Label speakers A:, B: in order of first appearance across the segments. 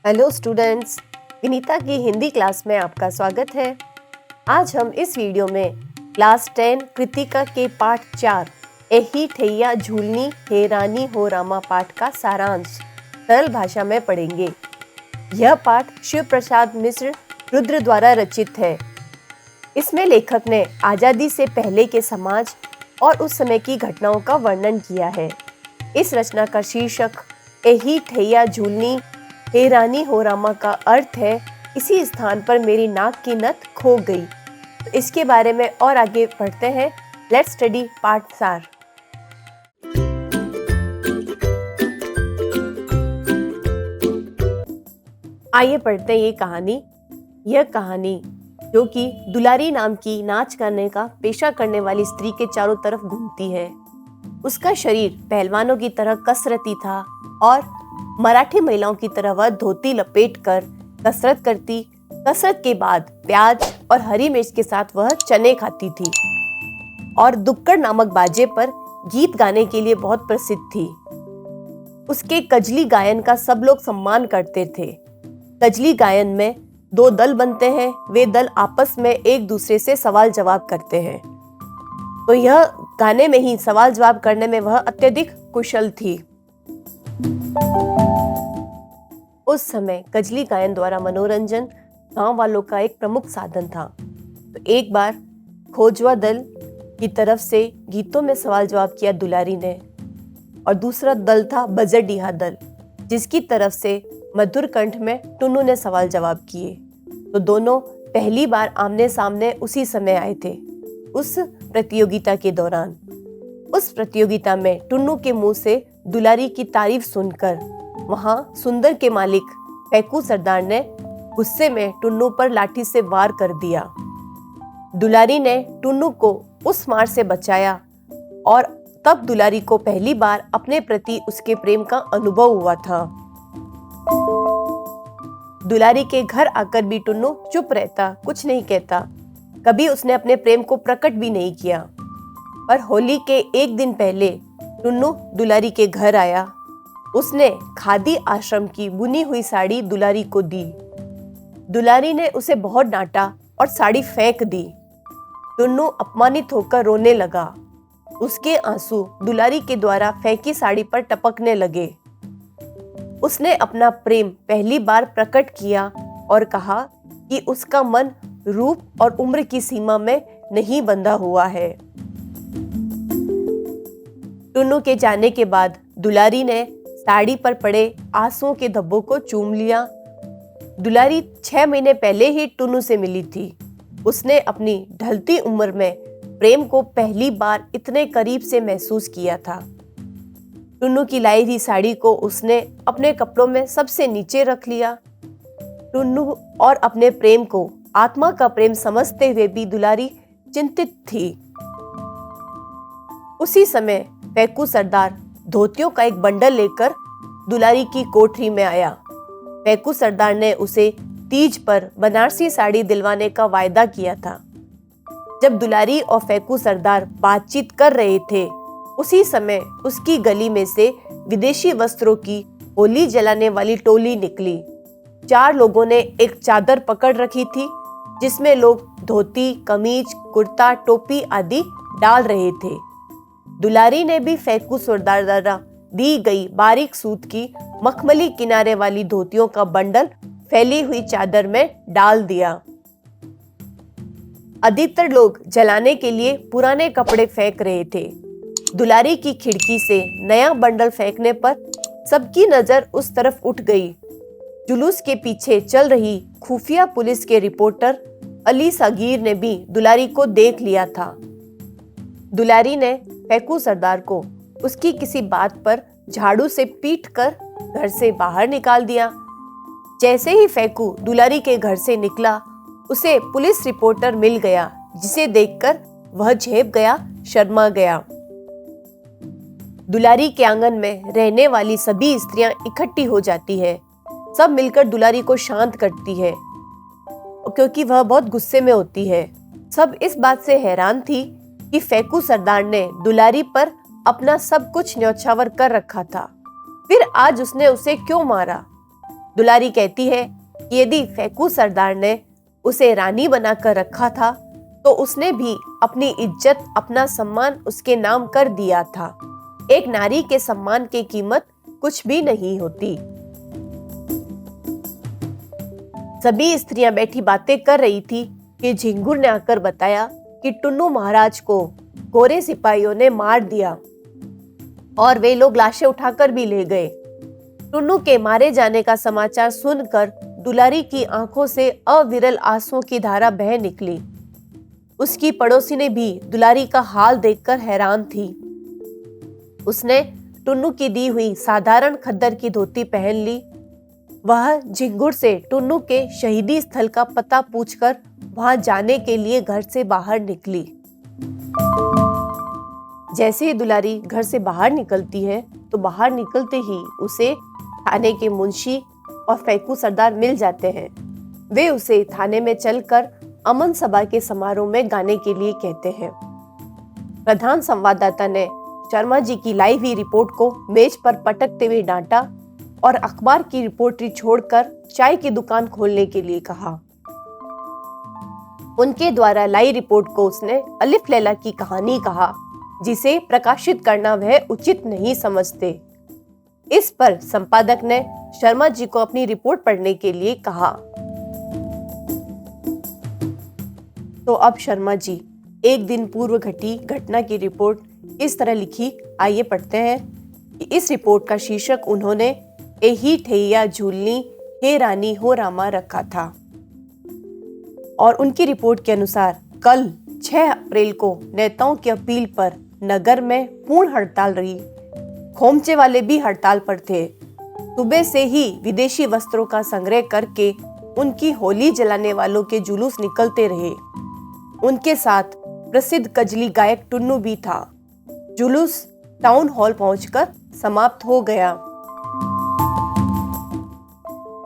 A: Hello students, Vinita की Hindi class में आपका स्वागत है। आज हम इस वीडियो में क्लास 10 कृतिका के पाठ 4 एही ठैया झूलनी हे रानी हो रामा पाठ का सारांश सरल भाषा में पढ़ेंगे। यह पाठ शिव प्रसाद मिश्र रुद्र द्वारा रचित है। इसमें लेखक ने आज़ादी से पहले के समाज और उस समय की घटनाओं का वर्णन किया है। इस रचना का शीर्षक एही ठैया झूलनी हे रानी हो रामा का अर्थ है इसी स्थान पर मेरी नाक की नथ खो गई। तो इसके बारे में और आगे पढ़ते हैं। Let's study part 4। आइए पढ़ते हैं ये कहानी। यह कहानी जो कि दुलारी नाम की नाच करने का पेशा करने वाली स्त्री के चारों तरफ घूमती है। उसका शरीर पहलवानों की तरह कसरती था और मराठी महिलाओं की तरह वह धोती लपेटकर कसरत करती। कसरत के बाद प्याज और हरी मिर्च के साथ वह चने खाती थी और दुक्कड़ नामक बाजे पर गीत गाने के लिए बहुत प्रसिद्ध थी। उसके कजली गायन का सब लोग सम्मान करते थे। कजली गायन में 2 दल बनते हैं। वे दल आपस में एक दूसरे से सवाल जवाब करते हैं। तो यह गाने में ही सवाल जवाब करने में वह अत्यधिक कुशल थी। उस समय कजली गायन द्वारा मनोरंजन गांव वालों का एक प्रमुख साधन था। तो एक बार खोजवा दल की तरफ से गीतों में सवाल जवाब किया दुलारी ने, और दूसरा दल था बजरडीहा दल जिसकी तरफ से मधुर कंठ में टुन्नू ने सवाल जवाब किए। तो दोनों पहली बार आमने सामने उसी समय आए थे। उस प्रतियोगिता के दौरान उस प्रतियोगिता में टुन्नू के मुंह से दुलारी की तारीफ सुनकर वहां सुंदर के मालिक फैकू सरदार ने गुस्से में टुन्नू पर लाठी से वार कर दिया। दुलारी ने टुन्नू को उस मार से बचाया और तब दुलारी को पहली बार अपने प्रति उसके प्रेम का अनुभव हुआ था। दुलारी के घर आकर भी टुन्नू चुप रहता, कुछ नहीं कहता। कभी उसने अपने प्रेम को प्रकट भी नहीं किया। पर होली के एक दिन पहले टुन्नू दुलारी के घर आया। उसने खादी आश्रम की बुनी हुई साड़ी दुलारी को दी। दुलारी ने उसे बहुत डांटा और साड़ी फेंक दी। टुन्नू अपमानित होकर रोने लगा। उसके आंसू दुलारी के द्वारा फेंकी साड़ी पर टपकने लगे। उसने अपना प्रेम पहली बार प्रकट किया और कहा कि उसका मन रूप और उम्र की सीमा में नहीं बंधा हुआ है। टुन्नू के जाने के बाद दुलारी ने साड़ी पर पड़े आंसुओं के धब्बों को चूम लिया। दुलारी 6 महीने पहले ही टुन्नू से मिली थी। उसने अपनी ढलती उम्र में प्रेम को पहली बार इतने करीब से महसूस किया था। टुन्नू की लाई हुई साड़ी को उसने अपने कपड़ों में सबसे नीचे रख लिया। टुन्नू और अपने प्रेम को आत्मा का प्रेम समझते हुए भी दुलारी चिंतित थी। उसी समय फैकू सरदार धोतियों का एक बंडल लेकर दुलारी की कोठरी में आया। फैकू सरदार ने उसे तीज पर बनारसी साड़ी दिलवाने का वायदा किया था। जब दुलारी और फैकू सरदार बातचीत कर रहे थे, उसी समय उसकी गली में से विदेशी वस्त्रों की होली जलाने वाली टोली निकली। 4 लोगों ने एक चादर पकड़ रखी थी जिसमें लोग धोती, कमीज, कुर्ता, टोपी आदि डाल रहे थे। दुलारी ने भी फैकू सरदार द्वारा दी गई बारीक सूत की मखमली किनारे वाली धोतियों का बंडल फैली हुई चादर में डाल दिया। अधिकतर लोग जलाने के लिए पुराने कपड़े फेंक रहे थे। दुलारी की खिड़की से नया बंडल फेंकने पर सबकी नजर उस तरफ उठ गई। जुलूस के पीछे चल रही खुफिया पुलिस के रिपोर्टर अली सागीर ने भी दुलारी को देख लिया था। दुलारी ने फैकू सरदार को उसकी किसी बात पर झाड़ू से पीटकर घर से बाहर निकाल दिया। जैसे ही फैकू दुलारी के घर से निकला, उसे पुलिस रिपोर्टर मिल गया, जिसे देखकर वह झेप गया, शर्मा गया। दुलारी के आंगन में रहने वाली सभी स्त्रियां इकट्ठी हो जाती है। सब मिलकर दुलारी को शांत करती है क्योंकि वह बहुत गुस्से में होती है। सब इस बात से हैरान थी कि फैकू सरदार ने दुलारी पर अपना सब कुछ न्यौछावर कर रखा था, फिर आज उसने उसे क्यों मारा। दुलारी कहती है कि यदि फैकू सरदार ने उसे रानी बनाकर रखा था तो उसने भी अपनी इज्जत, अपना सम्मान उसके नाम कर दिया था। एक नारी के सम्मान की कीमत कुछ भी नहीं होती। सभी स्त्रियां बैठी बातें कर रही थी कि झिंगुर ने आकर बताया कि टुन्नू महाराज को गोरे सिपाहियों ने मार दिया और वे लोग लाशें उठाकर भी ले गए। टुन्नू के मारे जाने का समाचार सुनकर दुलारी की आंखों से अविरल आंसुओं की धारा बह निकली। उसकी पड़ोसी भी दुलारी का हाल देखकर हैरान थी। उसने टुन्नू की दी हुई साधारण खद्दर की धोती पहन ली। वह झिंगुर से टुन्नू के शहीदी स्थल का पता पूछकर वहां जाने के लिए घर से बाहर निकली। जैसे ही दुलारी घर से बाहर निकलती है तो बाहर निकलते ही उसे थाने के मुंशी और फैकू सरदार मिल जाते हैं। वे उसे थाने में चलकर अमन सभा के समारोह में गाने के लिए कहते हैं। प्रधान संवाददाता ने शर्मा जी की लाई हुई रिपोर्ट को मेज पर पटकते हुए डांटा और अखबार की रिपोर्टरी छोड़कर चाय की दुकान खोलने के लिए कहा। उनके द्वारा लाई रिपोर्ट को उसने अलिफ लैला की कहानी कहा, जिसे प्रकाशित करना वह उचित नहीं समझते। इस पर संपादक ने शर्मा जी को अपनी रिपोर्ट पढ़ने के लिए कहा। तो अब शर्मा जी एक दिन पूर्व घटी घटना की रिपोर्ट इस तरह लिखी, आइए पढ़ते हैं कि इस रिपोर्ट का शीर्षक उन्होंने एही ठैया झूलनी हे रानी हो रामा रखा था। और उनकी रिपोर्ट के अनुसार कल 6 अप्रैल को नेताओं की अपील पर नगर में पूर्ण हड़ताल रही। खोमचे वाले भी हड़ताल पर थे। सुबह से ही विदेशी वस्त्रों का संग्रह करके उनकी होली जलाने वालों के जुलूस निकलते रहे। उनके साथ प्रसिद्ध कजली गायक टुन्नू भी था। जुलूस टाउन हॉल पहुंचकर समाप्त हो गया।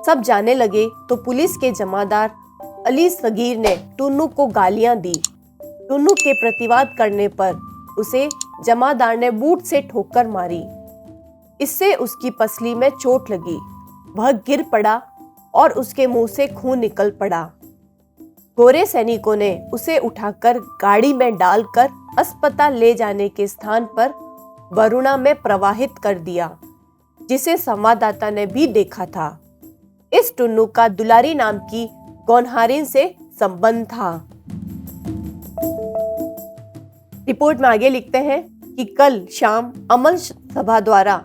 A: सब जाने लगे तो पुलिस के जमादार अली सगीर ने टुन्नू को गालियां दी। टुन्नू के प्रतिवाद करने पर उसे जमादार ने बूट से ठोकर मारी। इससे उसकी पसली में चोट लगी। वह गिर पड़ा और उसके मुंह से खून निकल पड़ा। गोरे सैनिकों ने उसे उठाकर गाड़ी में डालकर अस्पताल ले जाने के स्थान पर वरुणा में प्रवाहित कर दिया, जिसे संवाददाता ने भी देखा था। इस टुन्नू का दुलारी नाम की गौनहारिन से संबंध था। रिपोर्ट में आगे लिखते हैं कि कल शाम अमन सभा द्वारा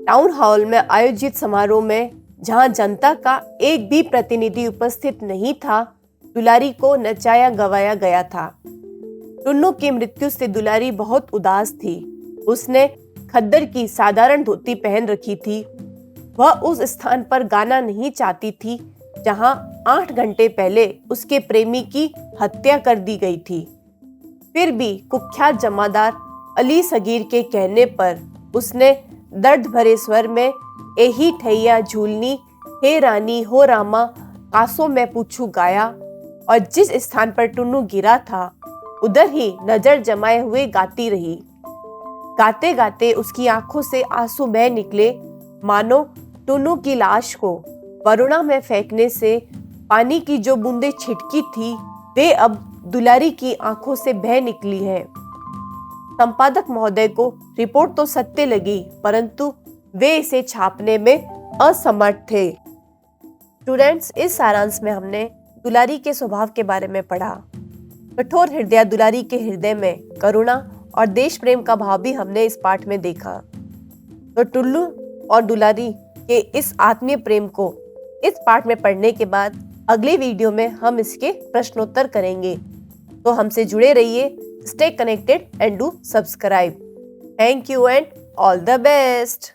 A: टाउन हॉल में आयोजित समारोह में, जहां जनता का एक भी प्रतिनिधि उपस्थित नहीं था, दुलारी को नचाया गवाया गया था। टुन्नू की मृत्यु से दुलारी बहुत उदास थी। उसने खद्दर की साधारण धोती पहन रखी थी। वह उस स्थान पर गाना नहीं चाहती थी जहां 8 घंटे पहले उसके प्रेमी की हत्या कर दी गई थी। फिर भी कुख्यात जमादार अली सगीर के कहने पर उसने दर्द भरे स्वर में एही ठैया झूलनी हे रानी हो रामा कासों में पूछू गाया और जिस स्थान पर टुन्नू गिरा था उधर ही नजर जमाए हुए गाती रही। गाते गाते उसकी आंखों से आंसू बह निकले, मानो टुन्नू की लाश को वरुणा में फेंकने से पानी की जो बूंदें छिटकी थी वे अब दुलारी की आंखों से बह निकली है। संपादक महोदय को रिपोर्ट तो सत्य लगी, परंतु वे इसे छापने में असमर्थ थे। स्टूडेंट्स, इस सारांश में हमने दुलारी के स्वभाव के बारे में पढ़ा। कठोर हृदय दुलारी के हृदय में करुणा और देश प्रेम का भाव भी हमने इस पाठ में देखा। तो टुल्लू और दुलारी के इस आत्मीय प्रेम को इस पाठ में पढ़ने के बाद अगले वीडियो में हम इसके प्रश्नोत्तर करेंगे। तो हमसे जुड़े रहिए। Stay connected and do subscribe. Thank you and all the best.